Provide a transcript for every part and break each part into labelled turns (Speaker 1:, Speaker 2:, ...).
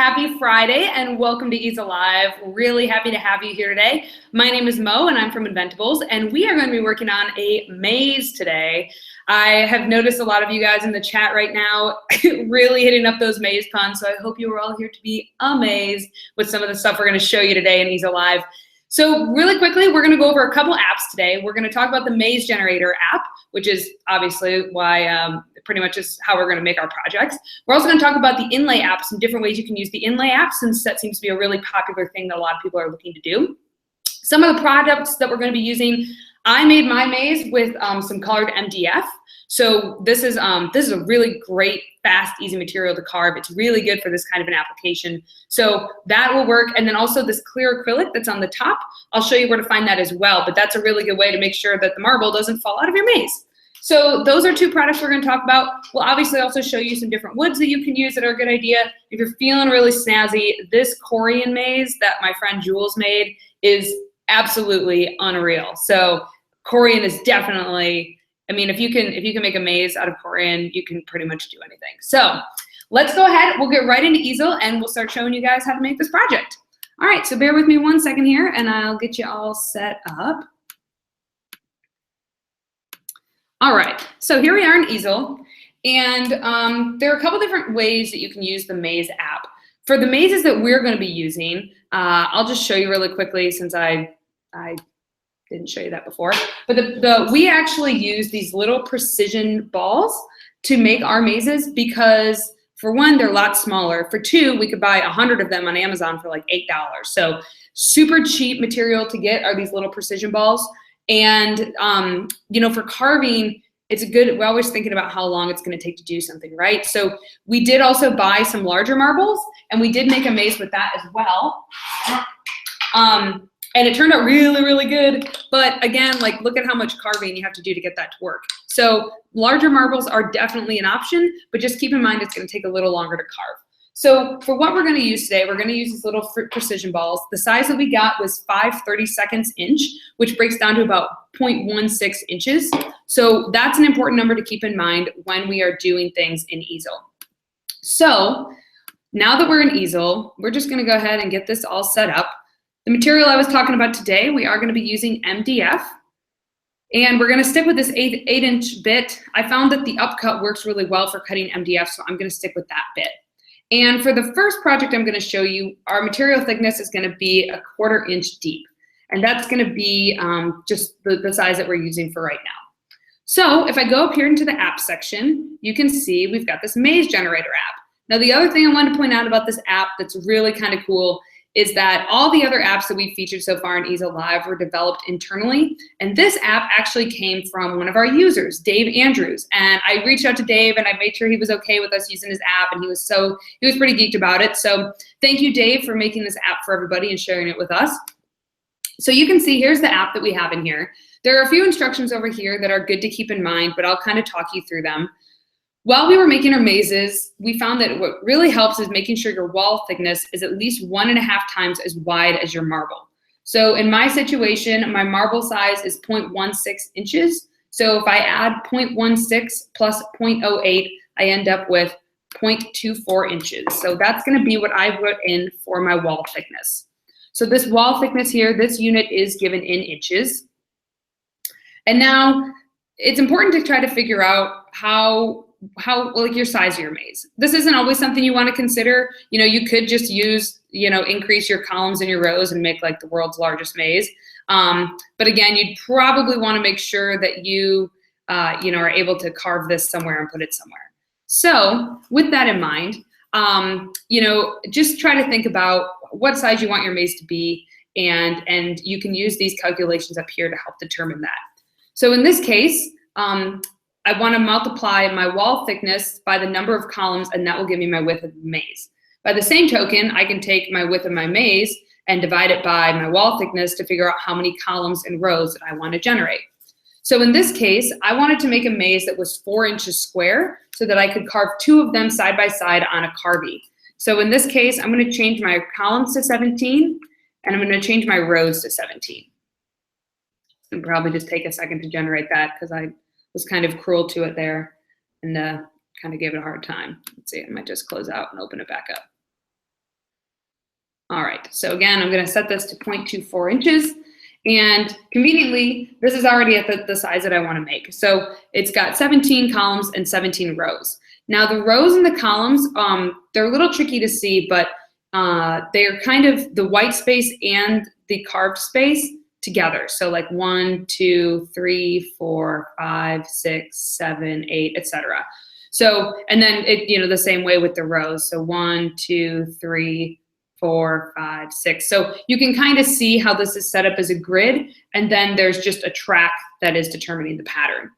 Speaker 1: happy Friday and welcome to Easel Live. Really happy to have you here today. My name is Mo and I'm from Inventables, and we are going to be working on a maze today. I have noticed a lot of you guys in the chat right now really hitting up those maze puns, so I hope you are all here to be amazed with some of the stuff we're going to show you today in Easel Live. So really quickly, we're going to go over a couple apps today. We're going to talk about the Maze Generator app, which is obviously why pretty much is how we're going to make our projects. We're also going to talk about the inlay app, some different ways you can use the inlay app, since that seems to be a really popular thing that a lot of people are looking to do. Some of the products that we're going to be using, I made my maze with some colored MDF. So this is a really great, fast, easy material to carve. It's really good for this kind of an application. So that will work. And then also this clear acrylic that's on the top, I'll show you where to find that as well. But that's a really good way to make sure that the marble doesn't fall out of your maze. So those are two products we're going to talk about. We'll obviously also show you some different woods that you can use that are a good idea. If you're feeling really snazzy, this Korean maze that my friend Jules made is absolutely unreal. So Korean is definitely, I mean, if you can make a maze out of Korean, you can pretty much do anything. So let's go ahead. We'll get right into Easel and we'll start showing you guys how to make this project. All right, so bear with me one second here and I'll get you all set up. All right, so here we are in Easel, and there are a couple different ways that you can use the Maze app. For the mazes that we're going to be using, I'll just show you really quickly since I didn't show you that before. But we actually use these little precision balls to make our mazes because, for one, they're a lot smaller. For two, we could buy 100 of them on Amazon for like $8. So super cheap material to get are these little precision balls. And, you know, for carving, it's a good, we're always thinking about how long it's going to take to do something, right? So we did also buy some larger marbles, and we did make a maze with that as well. And it turned out really, really good. But again, like, look at how much carving you have to do to get that to work. So larger marbles are definitely an option, but just keep in mind it's going to take a little longer to carve. So for what we're going to use today, we're going to use these little precision balls. The size that we got was 5/32 inch, which breaks down to about 0.16 inches. So that's an important number to keep in mind when we are doing things in Easel. So now that we're in Easel, we're just going to go ahead and get this all set up. The material I was talking about today, we are going to be using MDF. And we're going to stick with this 8-inch bit. I found that the upcut works really well for cutting MDF, so I'm going to stick with that bit. And for the first project I'm going to show you, our material thickness is going to be 1/4 inch deep. And that's going to be just the size that we're using for right now. So if I go up here into the app section, you can see we've got this Maze Generator app. Now the other thing I wanted to point out about this app that's really kind of cool is that all the other apps that we've featured so far in Easel Live were developed internally. And this app actually came from one of our users, Dave Andrews. And I reached out to Dave and I made sure he was okay with us using his app, and he was pretty geeked about it. So thank you, Dave, for making this app for everybody and sharing it with us. So you can see here's the app that we have in here. There are a few instructions over here that are good to keep in mind, but I'll kind of talk you through them. While we were making our mazes, we found that what really helps is making sure your wall thickness is at least 1.5 times as wide as your marble. So in my situation, my marble size is 0.16 inches. So if I add 0.16 plus 0.08, I end up with 0.24 inches. So that's going to be what I put in for my wall thickness. So this wall thickness here, this unit is given in inches. And now it's important to try to figure out how like your size of your maze. This isn't always something you want to consider. You know, you could just use, you know, increase your columns and your rows and make like the world's largest maze. But again, you'd probably want to make sure that you know, are able to carve this somewhere and put it somewhere. So with that in mind, you know, just try to think about what size you want your maze to be, and you can use these calculations up here to help determine that. So in this case, I want to multiply my wall thickness by the number of columns, and that will give me my width of the maze. By the same token, I can take my width of my maze and divide it by my wall thickness to figure out how many columns and rows that I want to generate. So in this case, I wanted to make a maze that was 4 inches square so that I could carve 2 of them side by side on a carvey. So in this case, I'm going to change my columns to 17, and I'm going to change my rows to 17. And probably just take a second to generate that because I was kind of cruel to it there and kind of gave it a hard time. Let's see, I might just close out and open it back up. right, so again, I'm gonna set this to 0.24 inches. And conveniently, this is already at the size that I want to make. So it's got 17 columns and 17 rows. Now the rows and the columns, they're a little tricky to see, but they're kind of the white space and the carved space together. So like 1, 2, 3, 4, 5, 6, 7, 8, etc. So, and then it, the same way with the rows. So 1, 2, 3, 4, 5, 6. So you can kind of see how this is set up as a grid, and then there's just a track that is determining the pattern.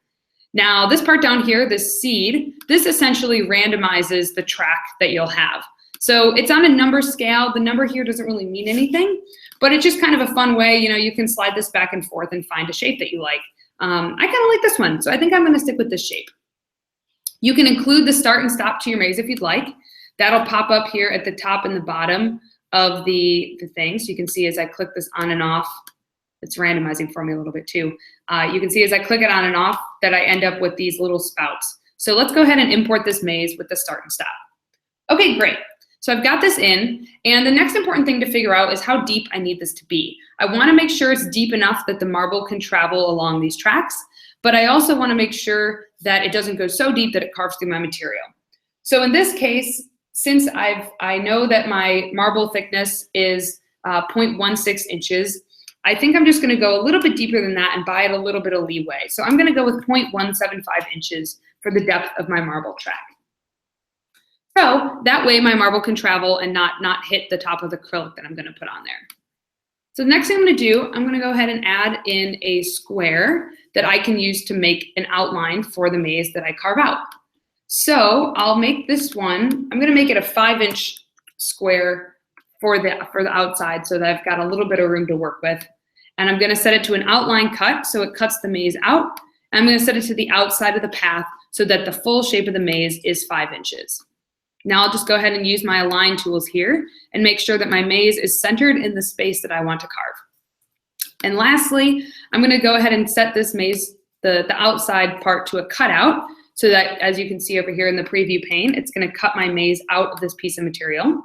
Speaker 1: Now this part down here, this seed, this essentially randomizes the track that you'll have. So it's on a number scale. The number here doesn't really mean anything, but it's just kind of a fun way, you can slide this back and forth and find a shape that you like. I kind of like this one, so I think I'm gonna stick with this shape. You can include the start and stop to your maze if you'd like. That'll pop up here at the top and the bottom of the thing. So you can see as I click this on and off, it's randomizing for me a little bit too. You can see as I click it on and off that I end up with these little spouts. So let's go ahead and import this maze with the start and stop. Okay, great. So I've got this in, and the next important thing to figure out is how deep I need this to be. I wanna make sure it's deep enough that the marble can travel along these tracks, but I also wanna make sure that it doesn't go so deep that it carves through my material. So in this case, since I know that my marble thickness is 0.16 inches, I think I'm just gonna go a little bit deeper than that and buy it a little bit of leeway. So I'm gonna go with 0.175 inches for the depth of my marble track. So that way my marble can travel and not hit the top of the acrylic that I'm gonna put on there. So the next thing I'm gonna do, I'm gonna go ahead and add in a square that I can use to make an outline for the maze that I carve out. So I'll make this one, I'm gonna make it a 5-inch square for the outside so that I've got a little bit of room to work with. And I'm gonna set it to an outline cut so it cuts the maze out. And I'm gonna set it to the outside of the path so that the full shape of the maze is 5 inches. Now I'll just go ahead and use my align tools here and make sure that my maze is centered in the space that I want to carve. And lastly, I'm gonna go ahead and set this maze, the outside part, to a cutout so that, as you can see over here in the preview pane, it's gonna cut my maze out of this piece of material.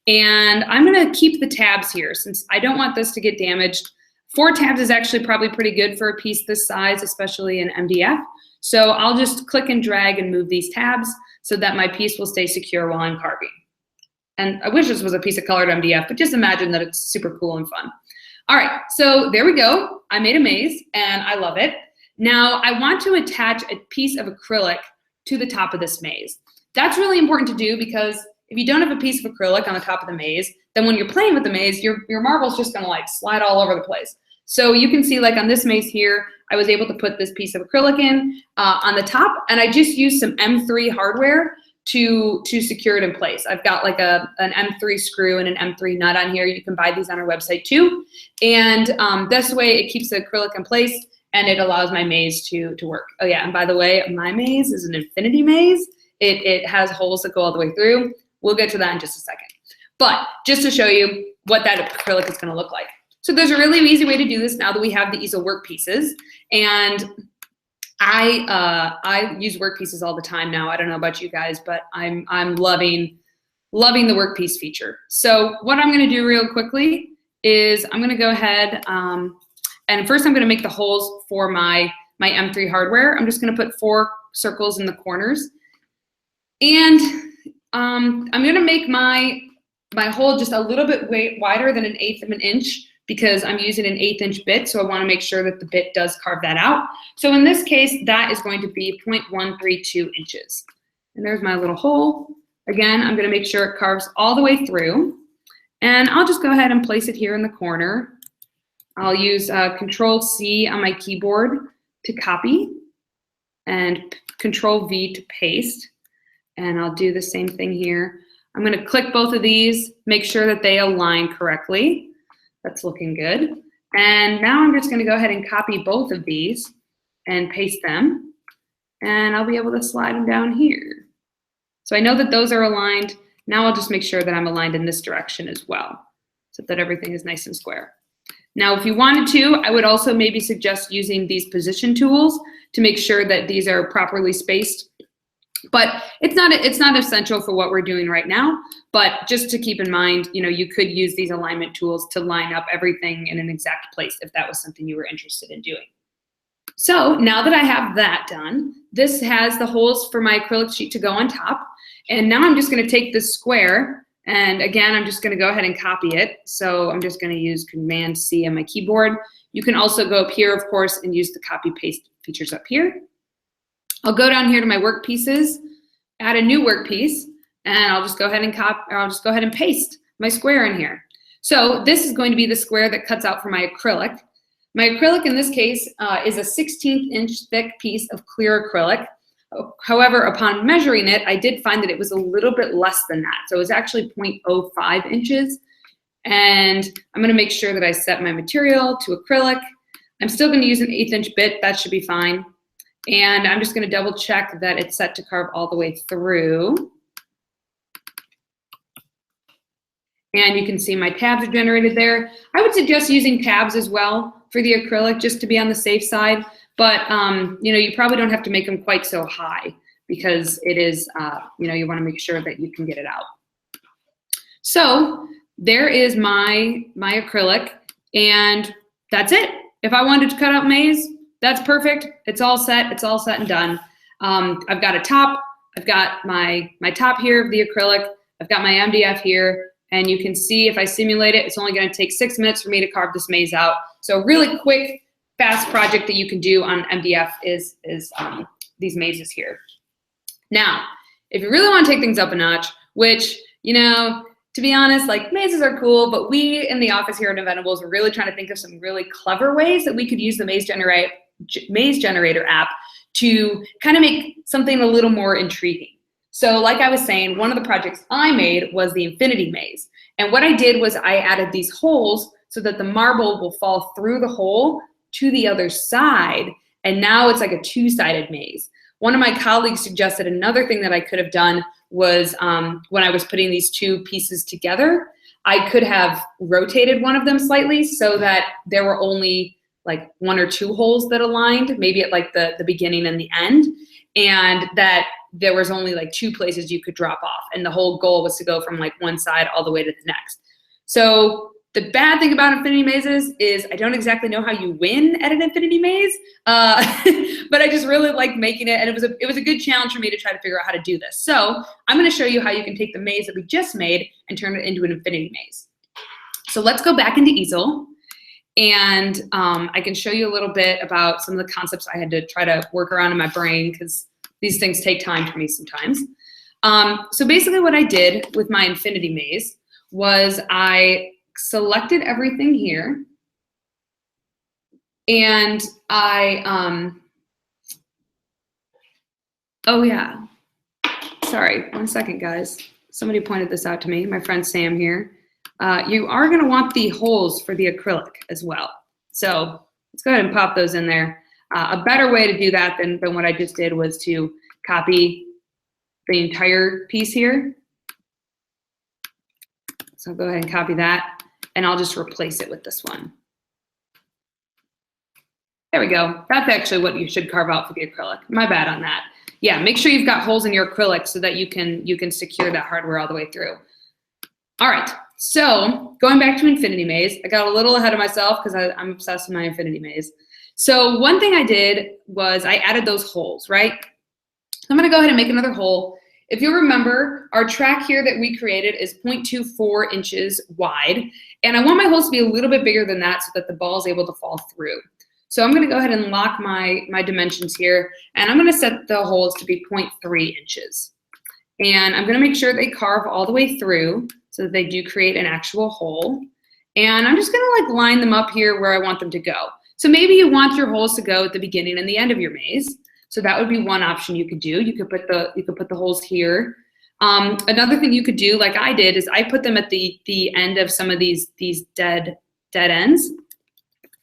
Speaker 1: And I'm gonna keep the tabs here since I don't want this to get damaged. 4 tabs is actually probably pretty good for a piece this size, especially in MDF. So I'll just click and drag and move these tabs so that my piece will stay secure while I'm carving. And I wish this was a piece of colored MDF, but just imagine that it's super cool and fun. All right, so there we go. I made a maze and I love it. Now I want to attach a piece of acrylic to the top of this maze. That's really important to do because if you don't have a piece of acrylic on the top of the maze, then when you're playing with the maze, your marble's just gonna like slide all over the place. So you can see like on this maze here, I was able to put this piece of acrylic in on the top, and I just used some M3 hardware to secure it in place. I've got like an M3 screw and an M3 nut on here. You can buy these on our website too. And this way it keeps the acrylic in place and it allows my maze to work. Oh yeah, and by the way, my maze is an infinity maze. It has holes that go all the way through. We'll get to that in just a second. But just to show you what that acrylic is gonna look like. So there's a really easy way to do this now that we have the Easel work pieces. And I use work pieces all the time now. I don't know about you guys, but I'm loving the work piece feature. So what I'm gonna do real quickly is I'm gonna go ahead and first I'm gonna make the holes for my M3 hardware. I'm just gonna put 4 circles in the corners. And I'm gonna make my hole just a little bit wider than 1/8 of an inch because I'm using an 1/8 inch bit, so I wanna make sure that the bit does carve that out. So in this case, that is going to be 0.132 inches. And there's my little hole. Again, I'm gonna make sure it carves all the way through. And I'll just go ahead and place it here in the corner. I'll use Control-C on my keyboard to copy and Control-V to paste. And I'll do the same thing here. I'm gonna click both of these, make sure that they align correctly. That's looking good. And now I'm just gonna go ahead and copy both of these and paste them. And I'll be able to slide them down here. So I know that those are aligned. Now I'll just make sure that I'm aligned in this direction as well, so that everything is nice and square. Now, if you wanted to, I would also maybe suggest using these position tools to make sure that these are properly spaced But it's not essential for what we're doing right now, but just to keep in mind, you could use these alignment tools to line up everything in an exact place if that was something you were interested in doing. So now that I have that done, this has the holes for my acrylic sheet to go on top. And now I'm just going to take this square, and again, I'm just going to go ahead and copy it. So I'm just going to use Command C on my keyboard. You can also go up here, of course, and use the copy paste features up here. I'll go down here to my work pieces, add a new work piece, and I'll just go ahead and paste my square in here. So this is going to be the square that cuts out for my acrylic. My acrylic in this case is a 16th inch thick piece of clear acrylic. However, upon measuring it, I did find that it was a little bit less than that. So it was actually 0.05 inches. And I'm gonna make sure that I set my material to acrylic. I'm still gonna use an 1/8 inch bit, that should be fine. And I'm just gonna double check that it's set to carve all the way through. And you can see my tabs are generated there. I would suggest using tabs as well for the acrylic just to be on the safe side. But you probably don't have to make them quite so high because it is, you wanna make sure that you can get it out. So there is my acrylic, and that's it. If I wanted to cut out maze, that's perfect. It's all set and done. I've got a top, I've got my top here of the acrylic, I've got my MDF here, and you can see if I simulate it, it's only gonna take 6 minutes for me to carve this maze out. So a really quick, fast project that you can do on MDF is these mazes here. Now, if you really wanna take things up a notch, which, to be honest, like mazes are cool, but we in the office here at Inventables are really trying to think of some really clever ways that we could use the maze generator app to kind of make something a little more intriguing. So like I was saying, one of the projects I made was the infinity maze. And what I did was I added these holes so that the marble will fall through the hole to the other side. And now it's like a two-sided maze. One of my colleagues suggested another thing that I could have done was when I was putting these two pieces together, I could have rotated one of them slightly so that there were only like 1 or 2 holes that aligned, maybe at like the beginning and the end, and that there was only like 2 places you could drop off. And the whole goal was to go from like one side all the way to the next. So the bad thing about infinity mazes is I don't exactly know how you win at an infinity maze, but I just really liked making it, and it was a good challenge for me to try to figure out how to do this. So I'm gonna show you how you can take the maze that we just made and turn it into an infinity maze. So let's go back into Easel, and I can show you a little bit about some of the concepts I had to try to work around in my brain because these things take time for me sometimes. So basically what I did with my infinity maze was I selected everything here, and oh yeah, sorry, 1 second guys. Somebody pointed this out to me, my friend Sam here. You are gonna want the holes for the acrylic as well. So let's go ahead and pop those in there. A better way to do that than what I just did was to copy the entire piece here. So I'll go ahead and copy that, and I'll just replace it with this one. There we go. That's actually what you should carve out for the acrylic. My bad on that. Yeah, make sure you've got holes in your acrylic so that you can secure that hardware all the way through. All right, so going back to infinity maze, I got a little ahead of myself because I'm obsessed with my infinity maze. So one thing I did was I added those holes, right? I'm gonna go ahead and make another hole. If you remember, our track here that we created is 0.24 inches wide, and I want my holes to be a little bit bigger than that so that the ball is able to fall through. So I'm gonna go ahead and lock my dimensions here, and I'm gonna set the holes to be 0.3 inches. And I'm gonna make sure they carve all the way through so that they do create an actual hole. And I'm just gonna like line them up here where I want them to go. So maybe you want your holes to go at the beginning and the end of your maze. So that would be one option you could do. You could put the holes here. Another thing you could do, like I did, is I put them at the end of some of these dead ends.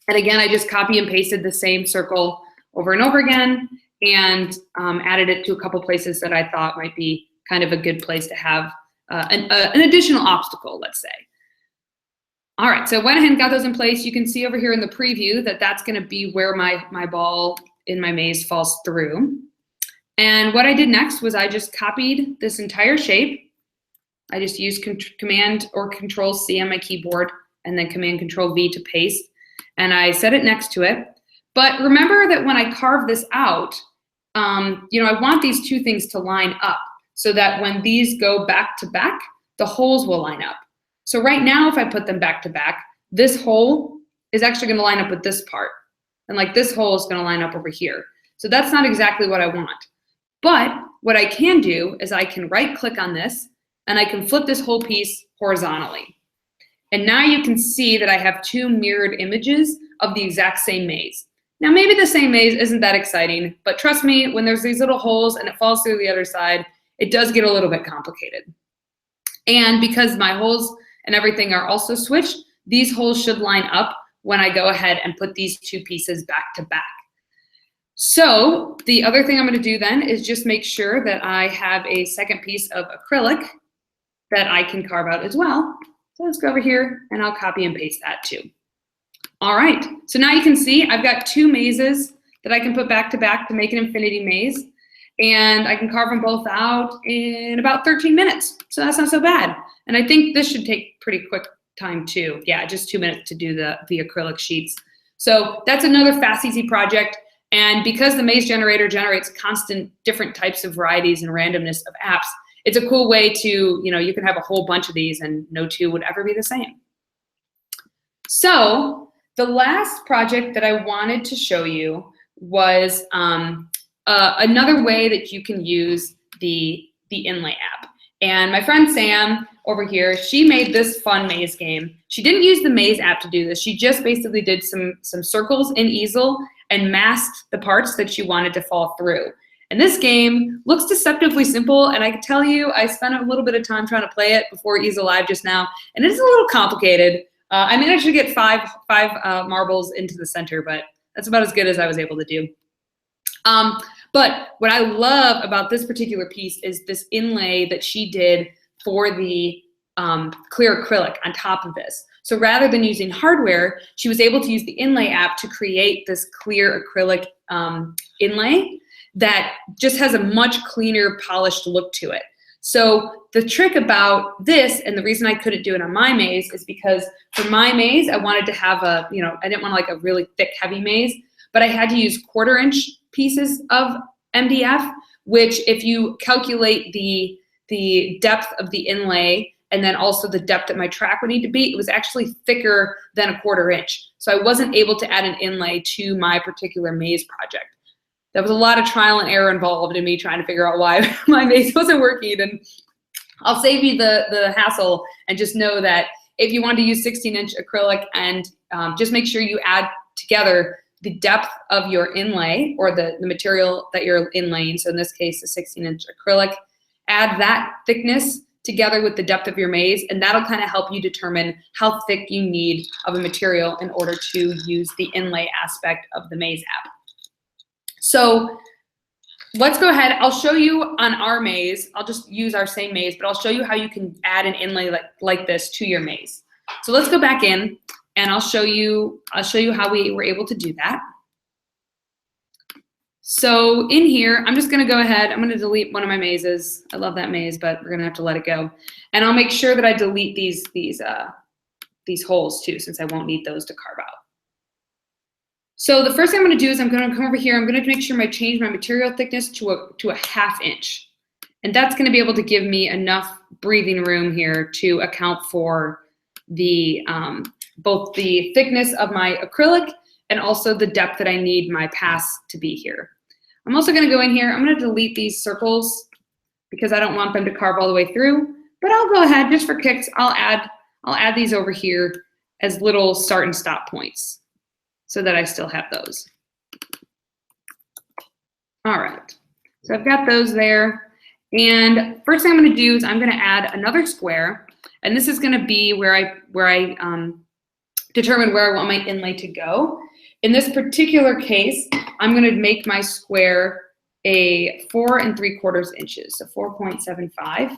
Speaker 1: And again, I just copy and pasted the same circle over and over again, and added it to a couple places that I thought might be kind of a good place to have an additional obstacle, let's say. All right, so I went ahead and got those in place. You can see over here in the preview that that's gonna be where my ball in my maze falls through. And what I did next was I just copied this entire shape. I just used Command or Control C on my keyboard and then Command Control V to paste. And I set it next to it. But remember that when I carve this out, I want these two things to line up so that when these go back to back, the holes will line up. So right now, if I put them back to back, this hole is actually going to line up with this part. And like this hole is going to line up over here. So that's not exactly what I want. But what I can do is I can right click on this and I can flip this whole piece horizontally. And now you can see that I have two mirrored images of the exact same maze. Now maybe the same maze isn't that exciting, but trust me, when there's these little holes and it falls through the other side, it does get a little bit complicated. And because my holes and everything are also switched, these holes should line up when I go ahead and put these two pieces back to back. So the other thing I'm going to do then is just make sure that I have a second piece of acrylic that I can carve out as well. So let's go over here and I'll copy and paste that too. All right, so now you can see I've got two mazes that I can put back to make an infinity maze, and I can carve them both out in about 13 minutes. So that's not so bad. And I think this should take pretty quick time too. Yeah, just 2 minutes to do the acrylic sheets. So that's another fast, easy project. And because the maze generator generates constant different types of varieties and randomness of apps, it's a cool way to, you can have a whole bunch of these and no two would ever be the same. So the last project that I wanted to show you was another way that you can use the inlay app. And my friend Sam over here, she made this fun maze game. She didn't use the maze app to do this. She just basically did some circles in Easel and masked the parts that she wanted to fall through. And this game looks deceptively simple, and I can tell you, I spent a little bit of time trying to play it before Easel Live just now, and it's a little complicated. I managed to get five marbles into the center, but that's about as good as I was able to do. But what I love about this particular piece is this inlay that she did for the clear acrylic on top of this. So rather than using hardware, she was able to use the inlay app to create this clear acrylic inlay that just has a much cleaner, polished look to it. So the trick about this, and the reason I couldn't do it on my maze, is because for my maze, I wanted to have I didn't want like a really thick, heavy maze, but I had to use 1/4" pieces of MDF, which if you calculate the depth of the inlay and then also the depth that my track would need to be, it was actually thicker than 1/4". So I wasn't able to add an inlay to my particular maze project. There was a lot of trial and error involved in me trying to figure out why my maze wasn't working. And I'll save you the hassle and just know that if you want to use 16-inch acrylic and just make sure you add together the depth of your inlay or the material that you're inlaying. So in this case, the 16-inch acrylic, add that thickness together with the depth of your maze, and that'll kind of help you determine how thick you need of a material in order to use the inlay aspect of the maze app. So let's go ahead. I'll show you on our maze. I'll just use our same maze, but I'll show you how you can add an inlay like this to your maze. So let's go back in and I'll show you how we were able to do that. So in here, I'm just gonna go ahead, I'm gonna delete one of my mazes. I love that maze, but we're gonna have to let it go. And I'll make sure that I delete these holes too, since I won't need those to carve out. So the first thing I'm going to do is I'm going to come over here. I'm going to make sure I change my material thickness to a 1/2 inch. And that's going to be able to give me enough breathing room here to account for the both the thickness of my acrylic and also the depth that I need my pass to be here. I'm also going to go in here. I'm going to delete these circles because I don't want them to carve all the way through. But I'll go ahead, just for kicks, I'll add these over here as little start and stop points, so that I still have those. All right, so I've got those there. And first thing I'm gonna do is I'm gonna add another square, and this is gonna be where I determine where I want my inlay to go. In this particular case, I'm gonna make my square a 4 3/4 inches, so 4.75.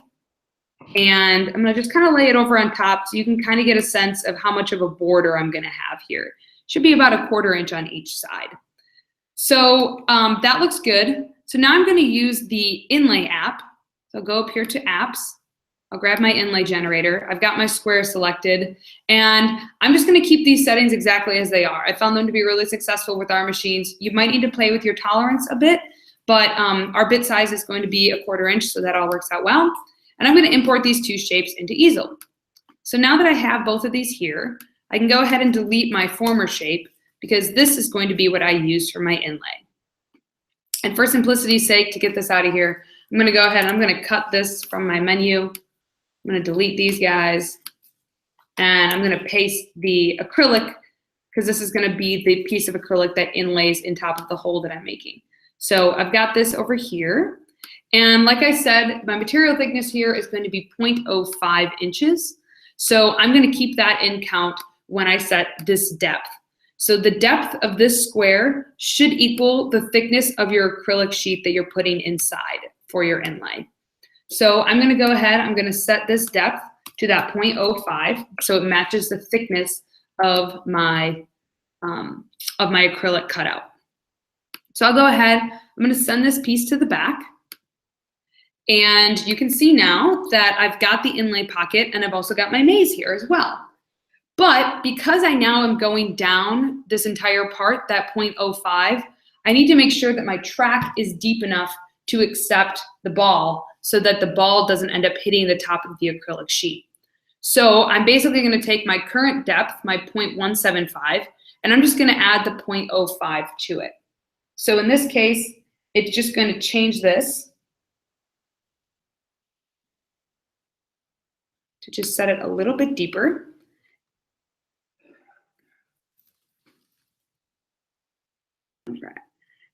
Speaker 1: And I'm gonna just kind of lay it over on top so you can kind of get a sense of how much of a border I'm gonna have here. Should be about a 1/4 inch on each side. So that looks good. So now I'm going to use the inlay app. So I'll go up here to apps. I'll grab my inlay generator. I've got my square selected, and I'm just going to keep these settings exactly as they are. I found them to be really successful with our machines. You might need to play with your tolerance a bit, but our bit size is going to be 1/4 inch, so that all works out well. And I'm going to import these two shapes into Easel. So now that I have both of these here, I can go ahead and delete my former shape because this is going to be what I use for my inlay. And for simplicity's sake, to get this out of here, I'm going to go ahead and I'm going to cut this from my menu. I'm going to delete these guys, and I'm going to paste the acrylic because this is going to be the piece of acrylic that inlays in top of the hole that I'm making. So I've got this over here, and like I said, my material thickness here is going to be 0.05 inches. So I'm going to keep that in count when I set this depth. So the depth of this square should equal the thickness of your acrylic sheet that you're putting inside for your inlay. So I'm going to go ahead, I'm going to set this depth to that 0.05 so it matches the thickness of my acrylic cutout. So I'll go ahead, I'm going to send this piece to the back, and you can see now that I've got the inlay pocket and I've also got my maze here as well. But because I now am going down this entire part, that 0.05, I need to make sure that my track is deep enough to accept the ball so that the ball doesn't end up hitting the top of the acrylic sheet. So I'm basically going to take my current depth, my 0.175, and I'm just going to add the 0.05 to it. So in this case, it's just going to change this to just set it a little bit deeper. All right.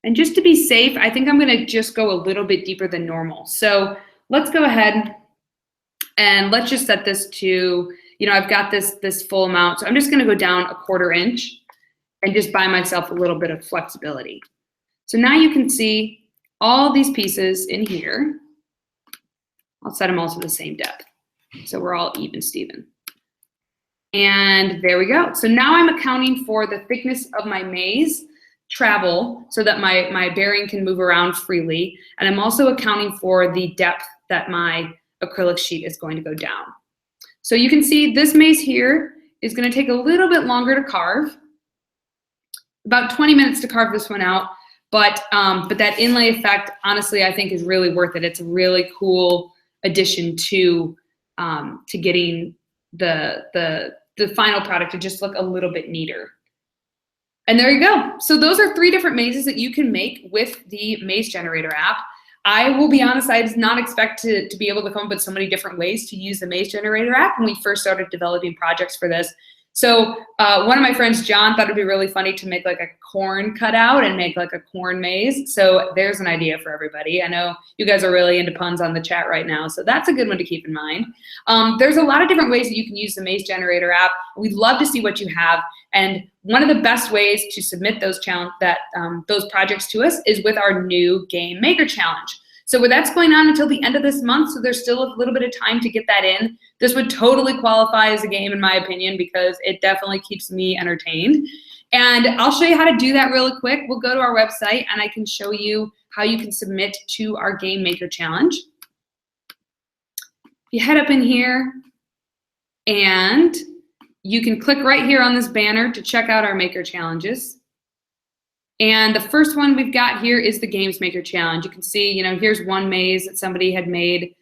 Speaker 1: And just to be safe, I think I'm going to just go a little bit deeper than normal. So let's go ahead and let's just set this to, I've got this full amount. So I'm just going to go down 1/4 inch and just buy myself a little bit of flexibility. So now you can see all these pieces in here. I'll set them all to the same depth. So we're all even, Steven. And there we go. So now I'm accounting for the thickness of my maze travel so that my bearing can move around freely. And I'm also accounting for the depth that my acrylic sheet is going to go down. So you can see this maze here is going to take a little bit longer to carve, about 20 minutes to carve this one out. But that inlay effect, honestly, I think is really worth it. It's a really cool addition to getting the final product to just look a little bit neater. And there you go. So those are 3 different mazes that you can make with the Maze Generator app. I will be honest, I did not expect to be able to come up with so many different ways to use the Maze Generator app when we first started developing projects for this. So one of my friends, John, thought it'd be really funny to make like a corn cutout and make like a corn maze. So there's an idea for everybody. I know you guys are really into puns on the chat right now, so that's a good one to keep in mind. There's a lot of different ways that you can use the Maze Generator app. We'd love to see what you have. And one of the best ways to submit those projects to us is with our new Game Maker Challenge. So that's going on until the end of this month, so there's still a little bit of time to get that in. This would totally qualify as a game, in my opinion, because it definitely keeps me entertained. And I'll show you how to do that really quick. We'll go to our website, and I can show you how you can submit to our Game Maker Challenge. You head up in here, and you can click right here on this banner to check out our Maker Challenges. And the first one we've got here is the Games Maker Challenge. You can see, here's one maze that somebody had made.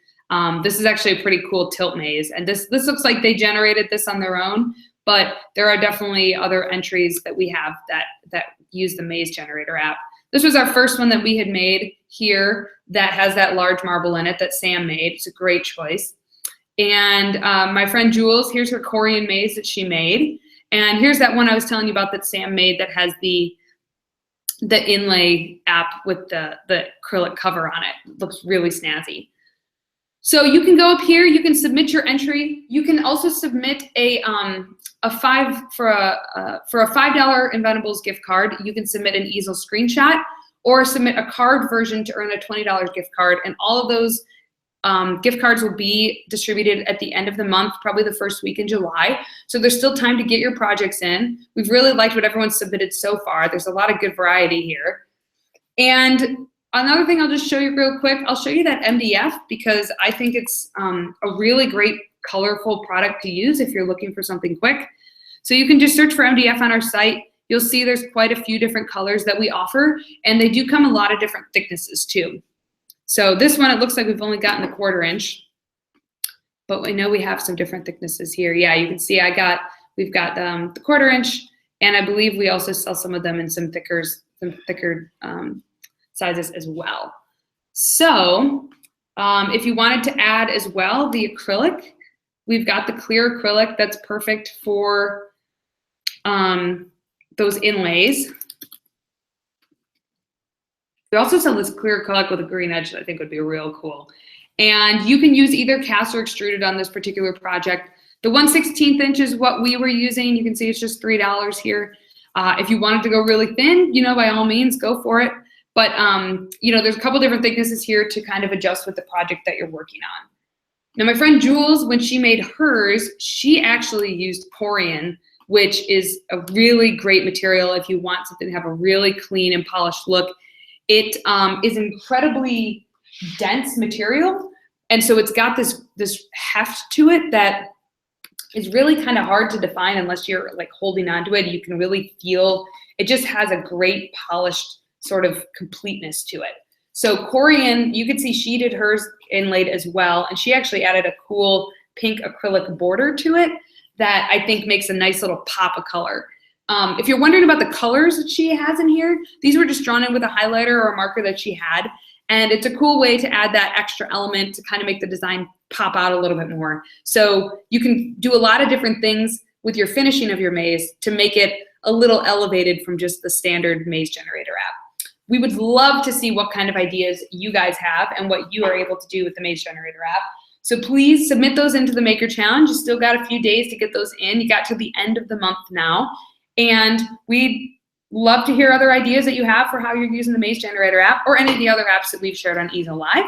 Speaker 1: This is actually a pretty cool tilt maze. And this looks like they generated this on their own, but there are definitely other entries that we have that use the Maze Generator app. This was our first one that we had made here that has that large marble in it that Sam made. It's a great choice. And my friend Jules, here's her Korean maze that she made. And here's that one I was telling you about that Sam made that has the inlay app with the acrylic cover on it. It looks really snazzy. So you can go up here, you can submit your entry. You can also submit a $5 Inventables gift card. You can submit an Easel screenshot or submit a card version to earn a $20 gift card. And all of those gift cards will be distributed at the end of the month, probably the first week in July. So there's still time to get your projects in. We've really liked what everyone's submitted so far. There's a lot of good variety here. And Another thing I'll just show you real quick, I'll show you that MDF because I think it's a really great colorful product to use if you're looking for something quick. So you can just search for MDF on our site. You'll see there's quite a few different colors that we offer, and they do come a lot of different thicknesses too. So this one, it looks like we've only gotten the 1/4 inch, but we know we have some different thicknesses here. Yeah, you can see we've got the 1/4 inch, and I believe we also sell some of them in some thicker sizes as well. So if you wanted to add as well the acrylic, we've got the clear acrylic that's perfect for those inlays. We also sell this clear acrylic with a green edge that I think would be real cool. And you can use either cast or extruded on this particular project. The 1/16 inch is what we were using. You can see it's just $3 here. If you wanted to go really thin, by all means, go for it. But, there's a couple different thicknesses here to kind of adjust with the project that you're working on. Now, my friend Jules, when she made hers, she actually used Corian, which is a really great material if you want something to have a really clean and polished look. It is incredibly dense material, and so it's got this heft to it that is really kind of hard to define unless you're like holding onto it. You can really feel it just has a great polished sort of completeness to it. So Corian, you could see she did hers inlaid as well, and she actually added a cool pink acrylic border to it that I think makes a nice little pop of color. If you're wondering about the colors that she has in here, these were just drawn in with a highlighter or a marker that she had, and it's a cool way to add that extra element to kind of make the design pop out a little bit more. So you can do a lot of different things with your finishing of your maze to make it a little elevated from just the standard maze generator app. We would love to see what kind of ideas you guys have and what you are able to do with the Maze Generator app. So please submit those into the Maker Challenge. You still got a few days to get those in. You got to the end of the month now. And we'd love to hear other ideas that you have for how you're using the Maze Generator app or any of the other apps that we've shared on Easel Live.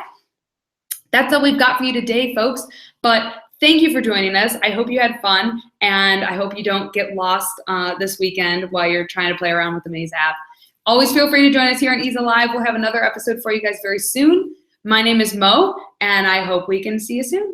Speaker 1: That's all we've got for you today, folks. But thank you for joining us. I hope you had fun, and I hope you don't get lost this weekend while you're trying to play around with the Maze app. Always feel free to join us here on Easel Live. We'll have another episode for you guys very soon. My name is Mo, and I hope we can see you soon.